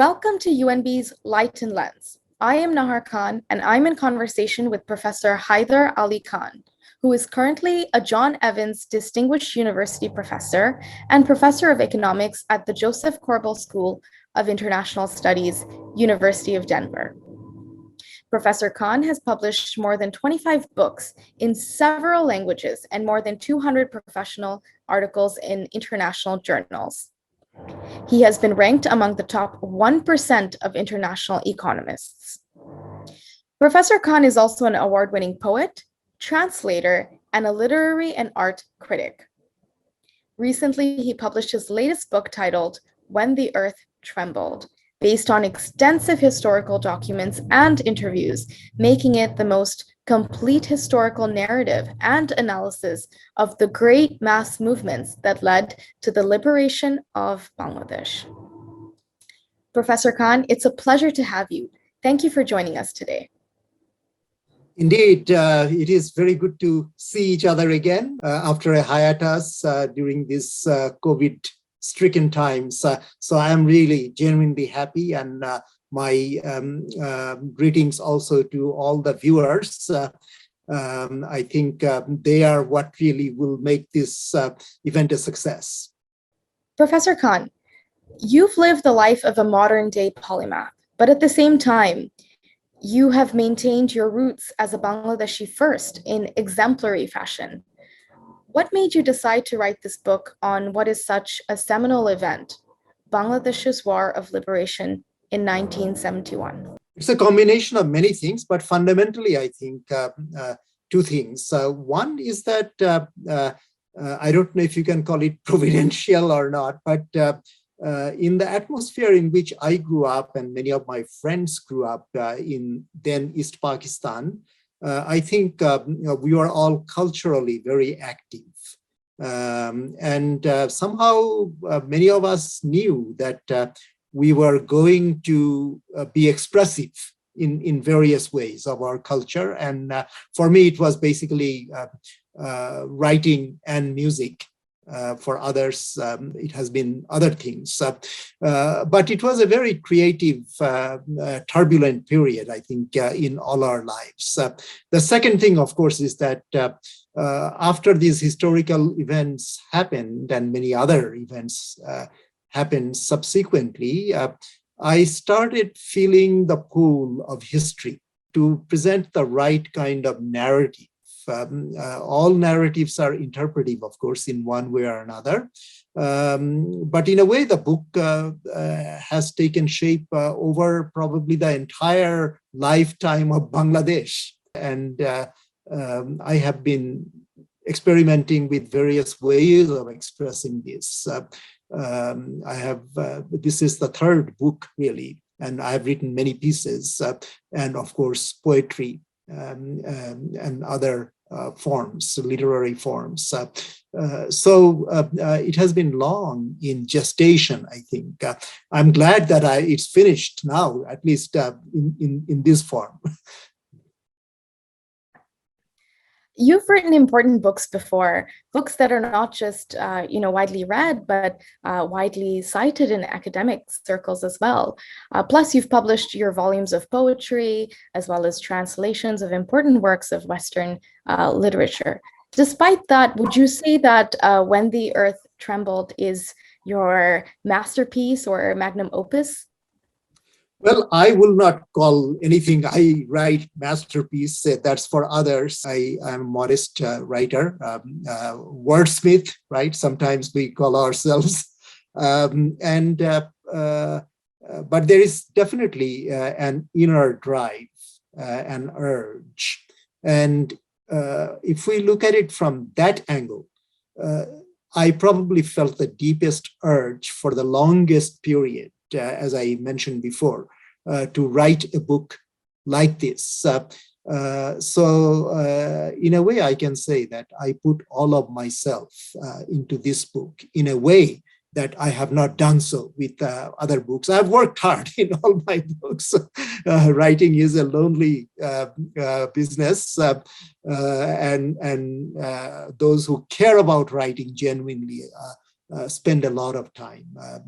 Welcome to UNB's Light and Lens. I am Nahar Khan, and I'm in conversation with Professor Haider A Khan, who is currently a John Evans Distinguished University Professor and Professor of Economics at the Joseph Corbel School of International Studies, University of Denver. Professor Khan has published more than 25 books in several languages and more than 200 professional articles in international journals. He has been ranked among the top 1% of international economists. Professor Khan is also an award-winning poet, translator, and a literary and art critic. Recently, he published his latest book titled When the Earth Trembled, based on extensive historical documents and interviews, making it the most complete historical narrative and analysis of the great mass movements that led to the liberation of Bangladesh. Professor Khan, it's a pleasure to have you. Thank you for joining us today. Indeed, it is very good to see each other again after a hiatus during this COVID-stricken times. So I'm really genuinely happy, and my greetings also to all the viewers. I think they are what really will make this event a success. Professor Khan, you've lived the life of a modern-day polymath, but at the same time, you have maintained your roots as a Bangladeshi first in exemplary fashion. What made you decide to write this book on what is such a seminal event, Bangladesh's War of Liberation in 1971? It's a combination of many things, but fundamentally, I think two things. One is that I don't know if you can call it providential or not, but in the atmosphere in which I grew up and many of my friends grew up in then East Pakistan, I think we were all culturally very active. And somehow many of us knew that we were going to be expressive in various ways of our culture. And for me, it was basically writing and music. For others, it has been other things. But it was a very creative, turbulent period, I think, in all our lives. The second thing, of course, is that after these historical events happened and many other events happened subsequently, I started feeling the pull of history to present the right kind of narrative. All narratives are interpretive, of course, in one way or another. But in a way, the book has taken shape over probably the entire lifetime of Bangladesh. And I have been experimenting with various ways of expressing this. This is the third book, really, and I have written many pieces, and of course, poetry and other forms, literary forms. So it has been long in gestation, I think. I'm glad that it's finished now, at least in this form. You've written important books before, books that are not just widely read, but widely cited in academic circles as well. Plus, you've published your volumes of poetry, as well as translations of important works of Western literature. Despite that, would you say that When the Earth Trembled is your masterpiece or magnum opus? Well, I will not call anything I write masterpiece. That's for others. I am a modest writer, wordsmith, right? Sometimes we call ourselves. But there is definitely an inner drive, an urge. And if we look at it from that angle, I probably felt the deepest urge for the longest period, as I mentioned before, to write a book like this. So in a way, I can say that I put all of myself into this book in a way that I have not done so with other books. I've worked hard in all my books. Writing is a lonely business, and those who care about writing genuinely spend a lot of time.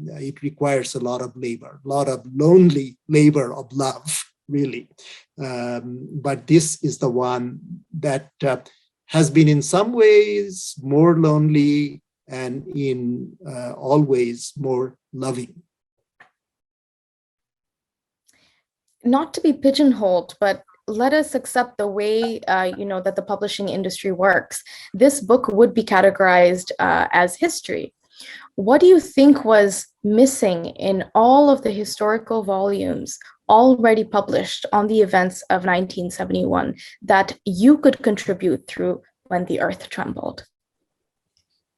It requires a lot of labor, a lot of lonely labor of love, really. But this is the one that has been in some ways more lonely and in always more loving. Not to be pigeonholed, but let us accept the way that the publishing industry works. This book would be categorized as history. What do you think was missing in all of the historical volumes already published on the events of 1971 that you could contribute through When the Earth Trembled?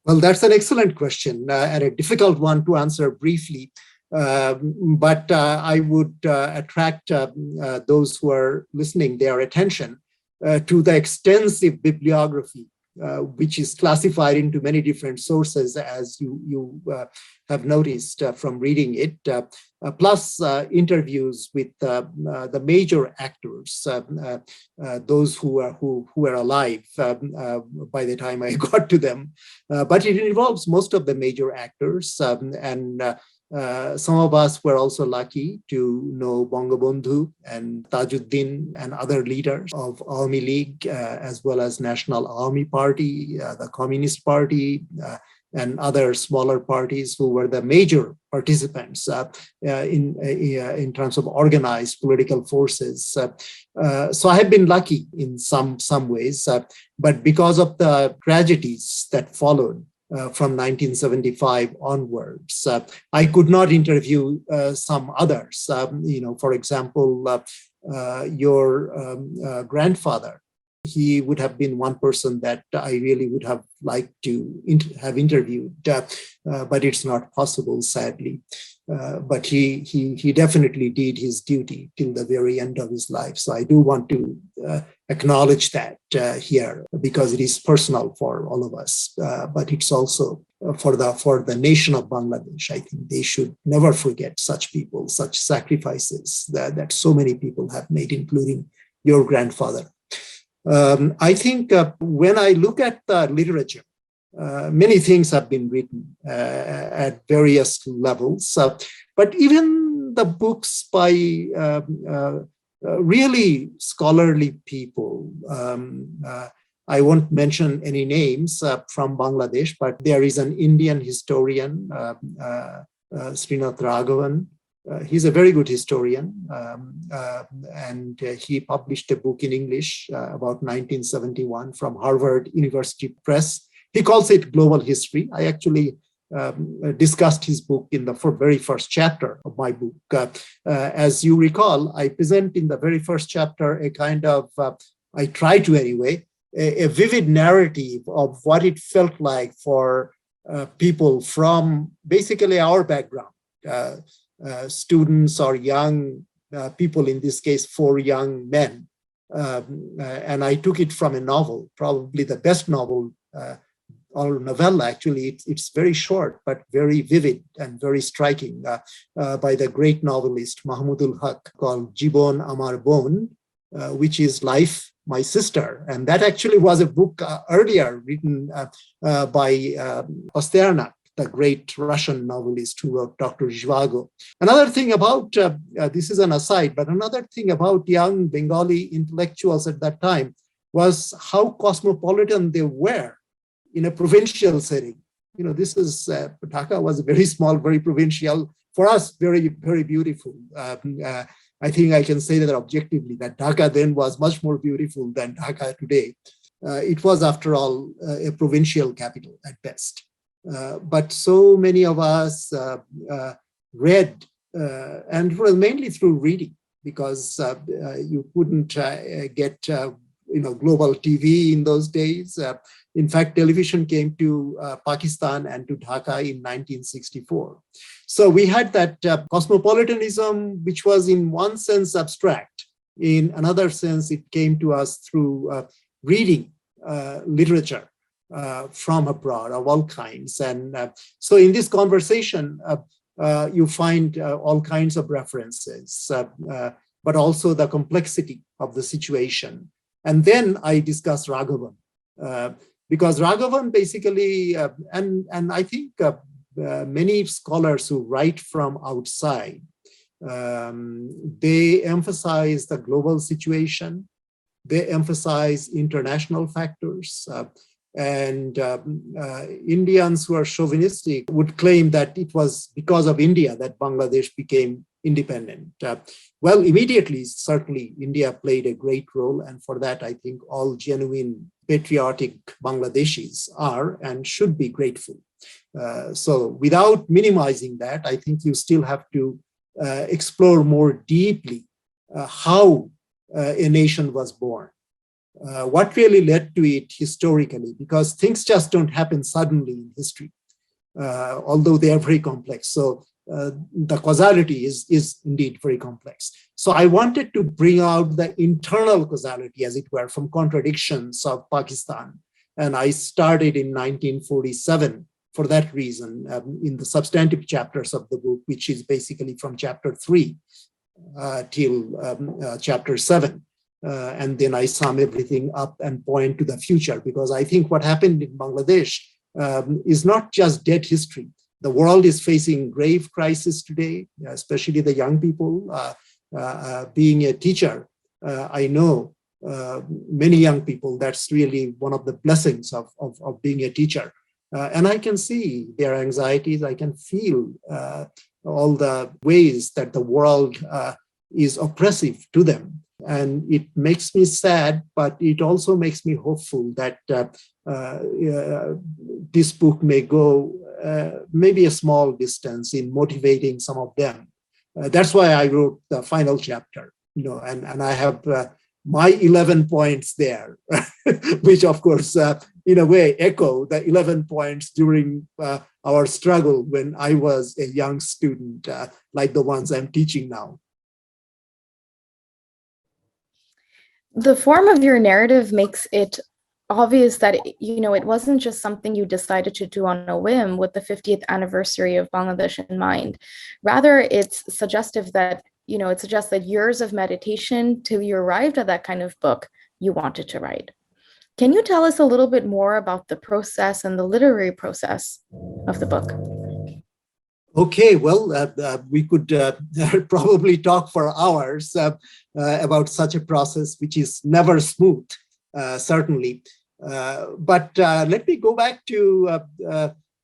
Well, that's an excellent question and a difficult one to answer briefly. But I would attract those who are listening, their attention to the extensive bibliography, which is classified into many different sources, as you have noticed from reading it, plus interviews with the major actors, those who were alive by the time I got to them. But it involves most of the major actors, and some of us were also lucky to know Bangabandhu and Tajuddin and other leaders of Awami League, as well as National Awami Party, the Communist Party, and other smaller parties who were the major participants in terms of organized political forces. So I have been lucky in some ways, but because of the tragedies that followed, from 1975 onwards, I could not interview some others. For example, your grandfather, he would have been one person that I really would have liked to have interviewed, but it's not possible, sadly. But he definitely did his duty till the very end of his life. So I do want to acknowledge that here, because it is personal for all of us, but it's also for the nation of Bangladesh. I think they should never forget such people, such sacrifices that so many people have made, including your grandfather. I think when I look at the literature, many things have been written at various levels, but even the books by really scholarly people, I won't mention any names from Bangladesh, but there is an Indian historian, Srinath Raghavan. He's a very good historian, and he published a book in English about 1971 from Harvard University Press. He calls it Global History. I actually discussed his book in the very first chapter of my book. As you recall, I present in the very first chapter a kind of, I try to anyway, a vivid narrative of what it felt like for people from basically our background, students or young people, in this case, 4 young men. And I took it from a novel, probably the best novel or novella, actually. It's very short, but very vivid and very striking, by the great novelist Mahmudul Haq, called Jibon Amar Bon, which is Life, My Sister. And that actually was a book earlier written by Pasternak, the great Russian novelist who wrote Dr. Zhivago. Another thing about, this is an aside, but another thing about young Bengali intellectuals at that time was how cosmopolitan they were in a provincial setting. This is, Dhaka was very small, very provincial, for us, very, very beautiful. I think I can say that objectively, that Dhaka then was much more beautiful than Dhaka today. It was, after all, a provincial capital at best. But so many of us read, and it was mainly through reading, because you couldn't get global TV in those days. In fact, television came to Pakistan and to Dhaka in 1964. So we had that cosmopolitanism, which was in one sense abstract. In another sense, it came to us through reading literature from abroad of all kinds. And so in this conversation, you find all kinds of references, but also the complexity of the situation. And then I discuss Raghavan, because Raghavan basically, and I think many scholars who write from outside, they emphasize the global situation, they emphasize international factors, and Indians who are chauvinistic would claim that it was because of India that Bangladesh became independent. Well, immediately, certainly, India played a great role, and for that, I think all genuine patriotic Bangladeshis are and should be grateful. So without minimizing that, I think you still have to explore more deeply how a nation was born. What really led to it historically, because things just don't happen suddenly in history, although they are very complex. So the causality is indeed very complex. So I wanted to bring out the internal causality, as it were, from contradictions of Pakistan. And I started in 1947 for that reason in the substantive chapters of the book, which is basically from chapter 3 till chapter 7. And then I sum everything up and point to the future, because I think what happened in Bangladesh is not just dead history. The world is facing grave crisis today, especially the young people. Being a teacher, I know many young people, that's really one of the blessings of being a teacher. And I can see their anxieties, I can feel all the ways that the world is oppressive to them. And it makes me sad, but it also makes me hopeful that this book may go maybe a small distance in motivating some of them. That's why I wrote the final chapter, and I have my 11 points there, which of course, in a way, echo the 11 points during our struggle when I was a young student, like the ones I'm teaching now. The form of your narrative makes it obvious that, it wasn't just something you decided to do on a whim with the 50th anniversary of Bangladesh in mind. Rather, it's suggestive that, it suggests that years of meditation till you arrived at that kind of book you wanted to write. Can you tell us a little bit more about the process and the literary process of the book? Okay, well, we could probably talk for hours about such a process, which is never smooth, certainly. But let me go back to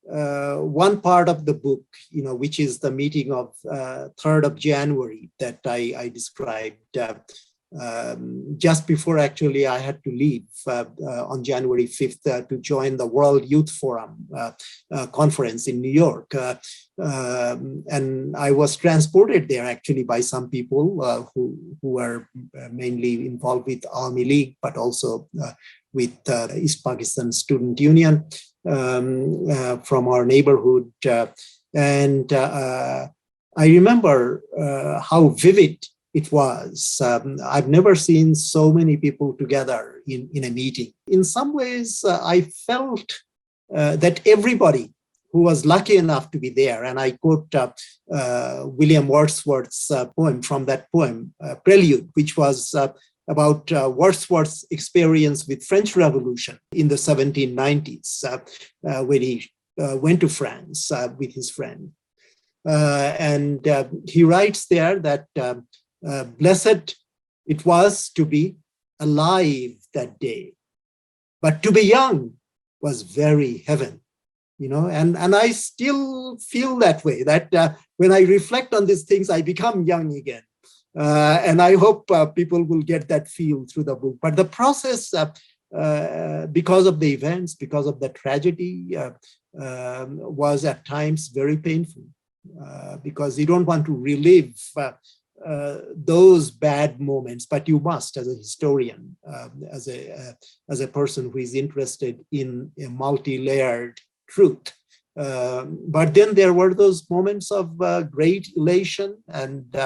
one part of the book, which is the meeting of 3rd of January that I described. Just before actually I had to leave on January 5th to join the World Youth Forum conference in New York. And I was transported there actually by some people who were mainly involved with Army League, but also with East Pakistan Student Union from our neighborhood. And I remember how vivid it was. I've never seen so many people together in a meeting. In some ways, I felt that everybody who was lucky enough to be there, and I quote William Wordsworth's poem from that poem, Prelude, which was about Wordsworth's experience with French Revolution in the 1790s, when he went to France with his friend. And he writes there that blessed it was to be alive that day, but to be young was very heaven, and I still feel that way, that when I reflect on these things, I become young again. And I hope people will get that feel through the book. But the process, because of the events, because of the tragedy, was at times very painful, because you don't want to relive those bad moments, but you must, as a historian, as a person who is interested in a multi-layered truth. But then there were those moments of great elation and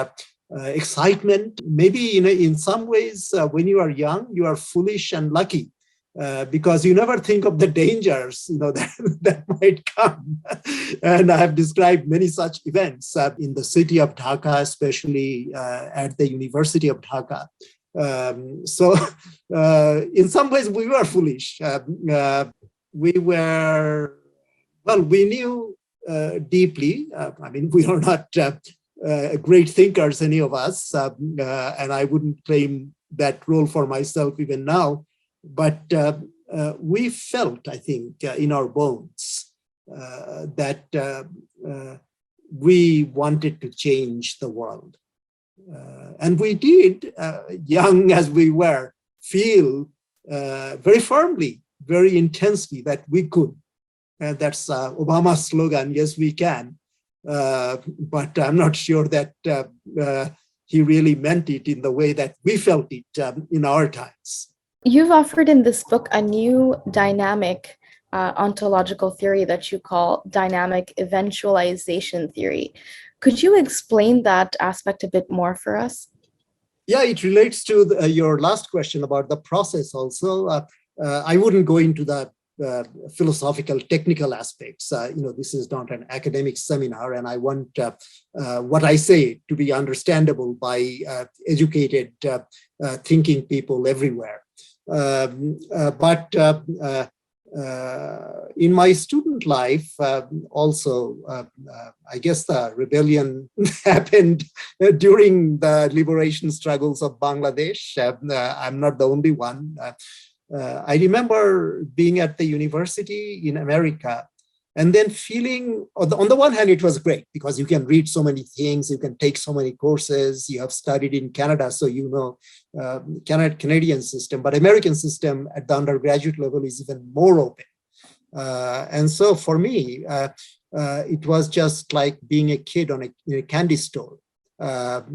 excitement. Maybe in some ways, when you are young, you are foolish and lucky. Because you never think of the dangers, that might come. And I have described many such events in the city of Dhaka, especially at the University of Dhaka. So in some ways, we were foolish. We knew deeply. I mean, we are not great thinkers, any of us, and I wouldn't claim that role for myself even now. But we felt, I think, in our bones that we wanted to change the world. And we did, young as we were, feel very firmly, very intensely that we could. And that's Obama's slogan, yes, we can. But I'm not sure that he really meant it in the way that we felt it in our times. You've offered in this book a new dynamic ontological theory that you call dynamic eventualization theory. Could you explain that aspect a bit more for us? Yeah, it relates to your last question about the process also. I wouldn't go into the philosophical, technical aspects. This is not an academic seminar, and I want what I say to be understandable by educated, thinking people everywhere. But in my student life, also, I guess the rebellion happened during the liberation struggles of Bangladesh. I'm not the only one. I remember being at the university in America and then feeling, on the one hand, it was great because you can read so many things, you can take so many courses, you have studied in Canada, so you know Canadian system, but American system at the undergraduate level is even more open. And so for me, it was just like being a kid in a candy store. The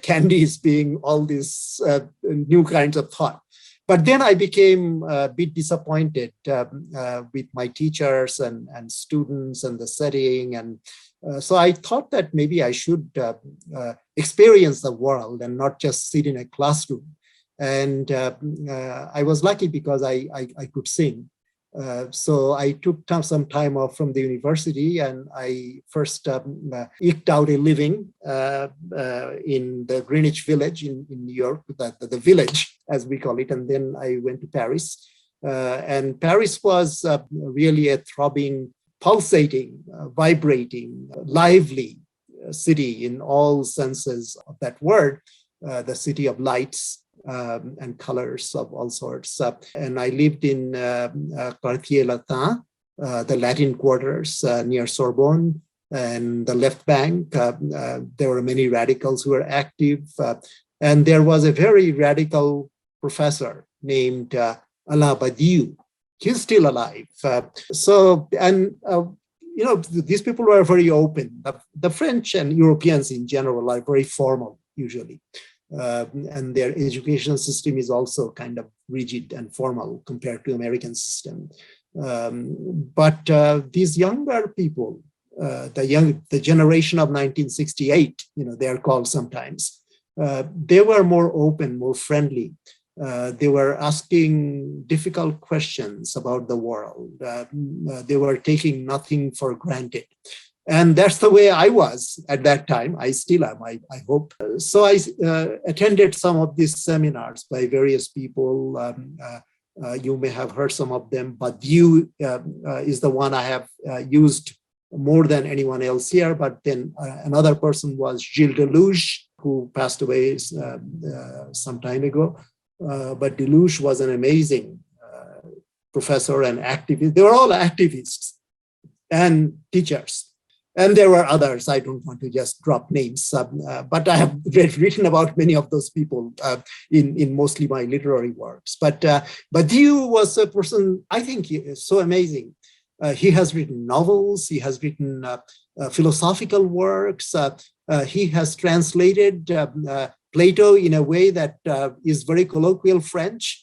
candies being all these new kinds of thought. But then I became a bit disappointed with my teachers and students and the setting. And so I thought that maybe I should experience the world and not just sit in a classroom. And I was lucky because I could sing. So I took some time off from the university and I first eked out a living in the Greenwich Village in New York, the village as we call it. And then I went to Paris. And Paris was really a throbbing, pulsating, vibrating, lively city in all senses of that word, the city of lights. And colors of all sorts. And I lived in Quartier Latin, the Latin quarters near Sorbonne and the left bank. There were many radicals who were active. And there was a very radical professor named Alain Badiou. He's still alive. These people were very open. The French and Europeans in general are very formal usually. And their education system is also kind of rigid and formal compared to American system. But these younger people, the generation of 1968, they are called sometimes, they were more open, more friendly. They were asking difficult questions about the world. They were taking nothing for granted. And that's the way I was at that time. I still am, I hope. So I attended some of these seminars by various people. You may have heard some of them, but you is the one I have used more than anyone else here. But then another person was Gilles Deleuze, who passed away some time ago. But Deleuze was an amazing professor and activist. They were all activists and teachers. And there were others. I don't want to just drop names, but I have written about many of those people in mostly my literary works. But Badiou was a person, I think, so amazing. He has written novels. He has written philosophical works. He has translated Plato in a way that is very colloquial French.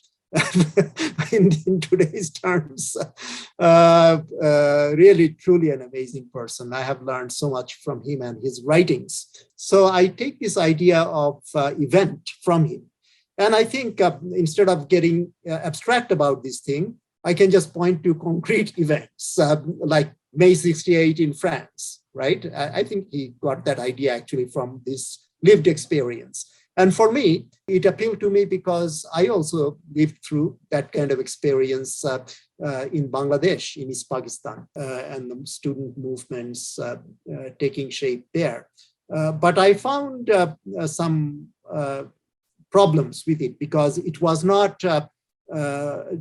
in today's terms, really, truly an amazing person. I have learned so much from him and his writings. So I take this idea of event from him. And I think instead of getting abstract about this thing, I can just point to concrete events like May 68 in France, right? I think he got that idea actually from this lived experience. And for me, it appealed to me because I also lived through that kind of experience in Bangladesh, in East Pakistan, and the student movements taking shape there. But I found some problems with it because it was not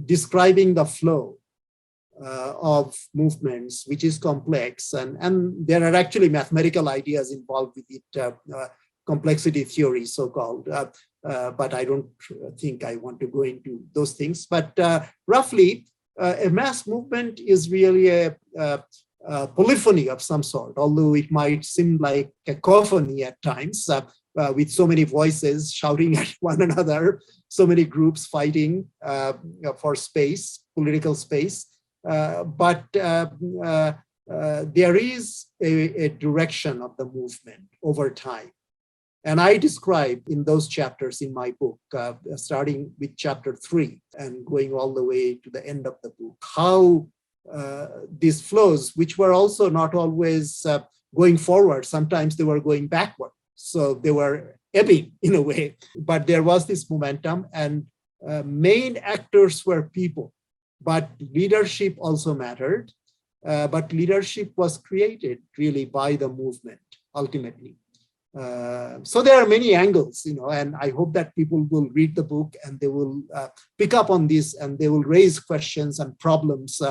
describing the flow of movements, which is complex. And there are actually mathematical ideas involved with it, complexity theory, so-called. But I don't think I want to go into those things. But roughly, a mass movement is really a polyphony of some sort, although it might seem like cacophony at times, with so many voices shouting at one another, so many groups fighting for space, political space. But there is a direction of the movement over time. And I describe in those chapters in my book, starting with chapter 3 and going all the way to the end of the book, how these flows, which were also not always going forward, sometimes they were going backward. So they were ebbing in a way, but there was this momentum, and main actors were people, but leadership also mattered. But leadership was created really by the movement ultimately. So there are many angles, and I hope that people will read the book and they will pick up on this and they will raise questions and problems.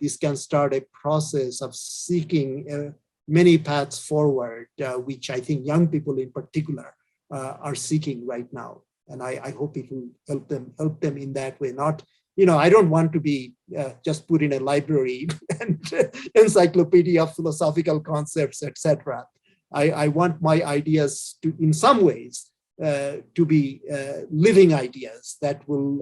This can start a process of seeking many paths forward, which I think young people in particular are seeking right now. And I hope it will help them in that way. Not, I don't want to be just put in a library and encyclopedia of philosophical concepts, etc. I want my ideas to, in some ways, to be living ideas that will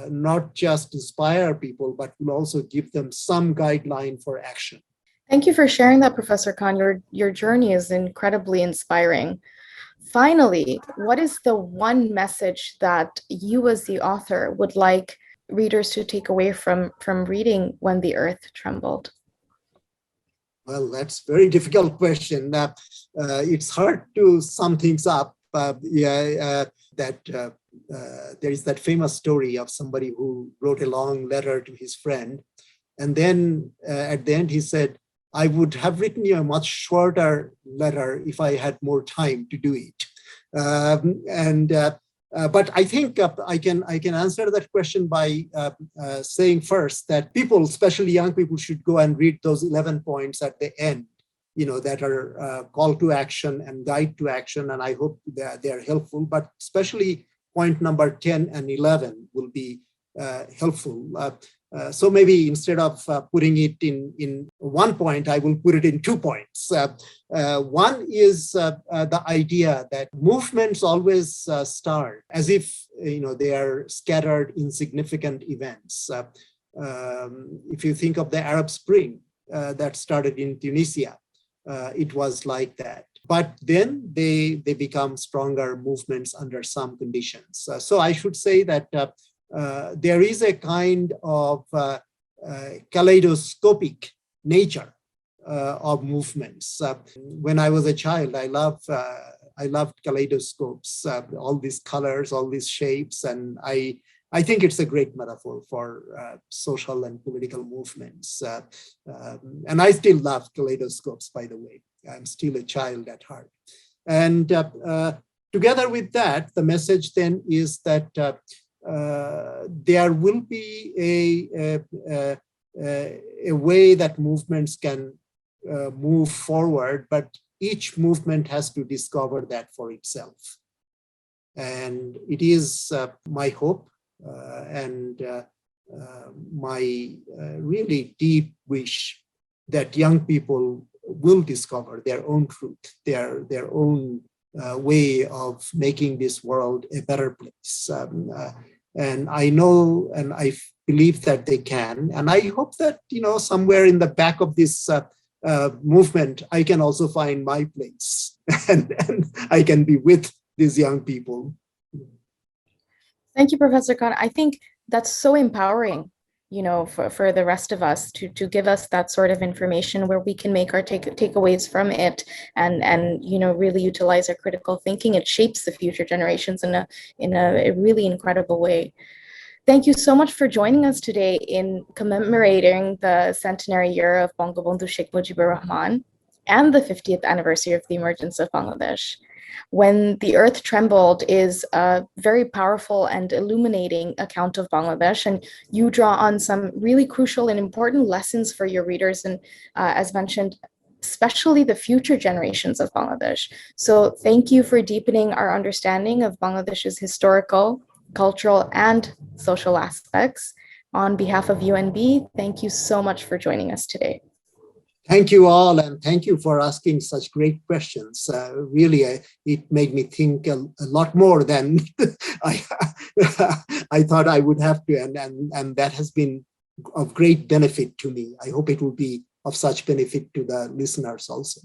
not just inspire people, but will also give them some guideline for action. Thank you for sharing that, Professor Khan. Your journey is incredibly inspiring. Finally, what is the one message that you as the author would like readers to take away from reading When the Earth Trembled? Well, that's a very difficult question. It's hard to sum things up. There is that famous story of somebody who wrote a long letter to his friend. And then at the end, he said, I would have written you a much shorter letter if I had more time to do it. But I think I can answer that question by saying first that people, especially young people, should go and read those 11 points at the end, that are call to action and guide to action. And I hope they're helpful, but especially point number 10 and 11 will be helpful. So maybe instead of putting it in 1 point, I will put it in 2 points. One is the idea that movements always start as if they are scattered, insignificant events. If you think of the Arab Spring that started in Tunisia, it was like that. But then they become stronger movements under some conditions. So I should say that there is a kind of kaleidoscopic nature of movements. When I was a child, I loved kaleidoscopes, all these colors, all these shapes, and I think it's a great metaphor for social and political movements. And I still love kaleidoscopes, by the way. I'm still a child at heart. And together with that, the message then is that there will be a way that movements can move forward, but each movement has to discover that for itself. And it is my hope and my really deep wish that young people will discover their own truth, their own way of making this world a better place. And I know and I believe that they can. And I hope that, somewhere in the back of this movement, I can also find my place and I can be with these young people. Thank you, Professor Khan. I think that's so empowering, for the rest of us to give us that sort of information where we can make our takeaways from it and really utilize our critical thinking. It shapes the future generations in a really incredible way. Thank you so much for joining us today in commemorating the centenary year of Bangabandhu Sheikh Mujibur Rahman and the 50th anniversary of the emergence of Bangladesh. When the Earth Trembled is a very powerful and illuminating account of Bangladesh, and you draw on some really crucial and important lessons for your readers, and as mentioned, especially the future generations of Bangladesh. So thank you for deepening our understanding of Bangladesh's historical, cultural, and social aspects. On behalf of UNB, thank you so much for joining us today. Thank you all, and thank you for asking such great questions. Really, it made me think a lot more than I, I thought I would have to, and that has been of great benefit to me. I hope it will be of such benefit to the listeners also.